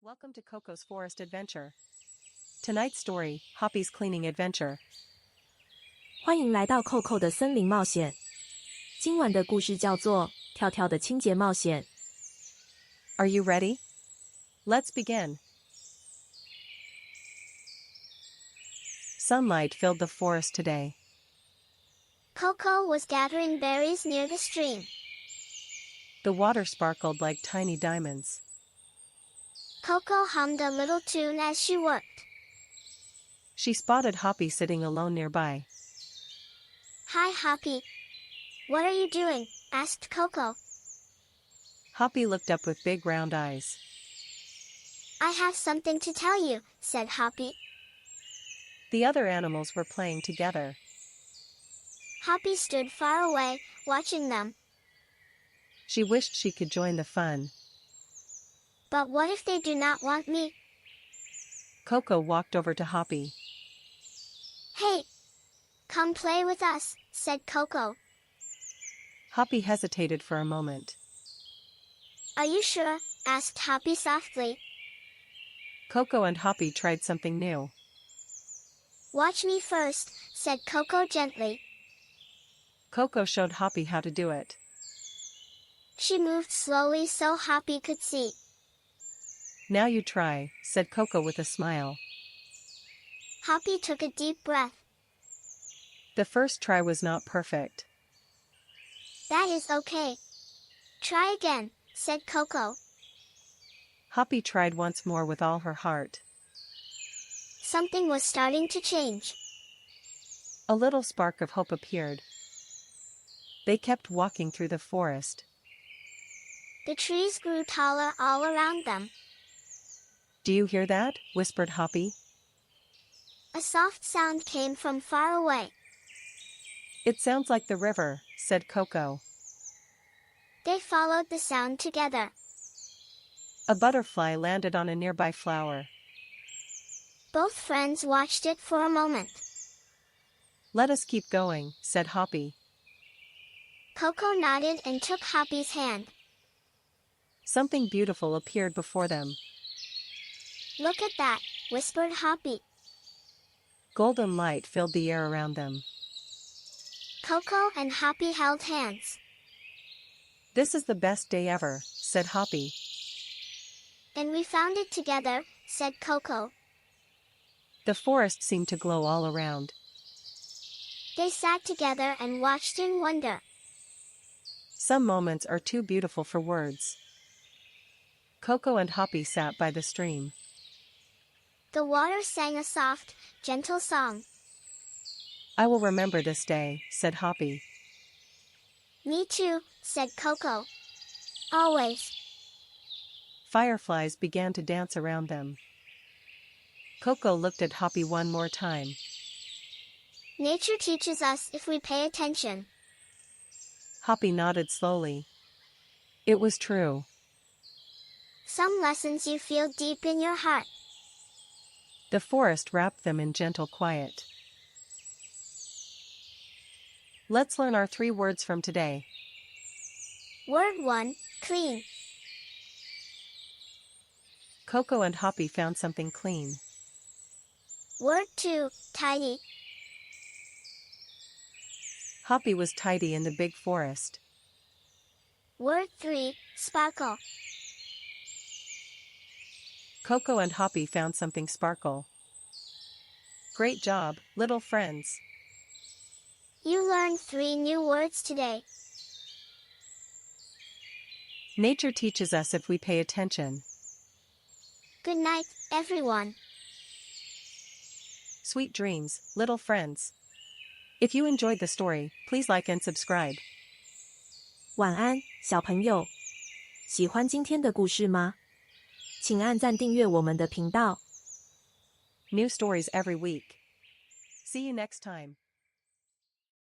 Welcome to Coco's Forest Adventure. Tonight's story, Hoppy's Cleaning Adventure. 欢迎来到 Koko 的森林冒险。今晚的故事叫做《跳跳的清洁冒险》。Are you ready? Let's begin. Sunlight filled the forest today. Koko was gathering berries near the stream. The water sparkled like tiny diamonds. Koko hummed a little tune as she worked. She spotted Hoppy sitting alone nearby. Hi, Hoppy. What are you doing? Asked Koko. Hoppy looked up with big round eyes. I have something to tell you, said Hoppy. The other animals were playing together. Hoppy stood far away, watching them. She wished she could join the fun. But what if they do not want me? Koko walked over to Hoppy. Hey! Come play with us, said Koko. Hoppy hesitated for a moment. Are you sure? Asked Hoppy softly. Koko and Hoppy tried something new. Watch me first, said Koko gently. Koko showed Hoppy how to do it. She moved slowly so Hoppy could see. Now you try, said Koko with a smile. Hoppy took a deep breath. The first try was not perfect. That is okay. Try again, said Koko. Hoppy tried once more with all her heart. Something was starting to change. A little spark of hope appeared. They kept walking through the forest. The trees grew taller all around them. Do you hear that? Whispered Hoppy. A soft sound came from far away. It sounds like the river, said Koko. They followed the sound together. A butterfly landed on a nearby flower. Both friends watched it for a moment. Let us keep going, said Hoppy. Koko nodded and took Hoppy's hand. Something beautiful appeared before them. Look at that, whispered Hoppy. Golden light filled the air around them. Koko and Hoppy held hands. This is the best day ever, said Hoppy. And we found it together, said Koko. The forest seemed to glow all around. They sat together and watched in wonder. Some moments are too beautiful for words. Koko and Hoppy sat by the stream. The water sang a soft, gentle song. I will remember this day, said Hoppy. Me too, said Koko. Always. Fireflies began to dance around them. Koko looked at Hoppy one more time. Nature teaches us if we pay attention. Hoppy nodded slowly. It was true. Some lessons you feel deep in your heart. The forest wrapped them in gentle quiet. Let's learn our 3 words from today. Word 1, clean. Koko and Hoppy found something clean. Word 2, tidy. Hoppy was tidy in the big forest. Word 3, sparkle. Koko and Hoppy found something sparkle. Great job, little friends. You learned 3 new words today. Nature teaches us if we pay attention. Good night, everyone. Sweet dreams, little friends. If you enjoyed the story, please like and subscribe. 晚安，小朋友。喜欢今天的故事吗？请按赞订阅我们的频道。New stories every week. See you next time.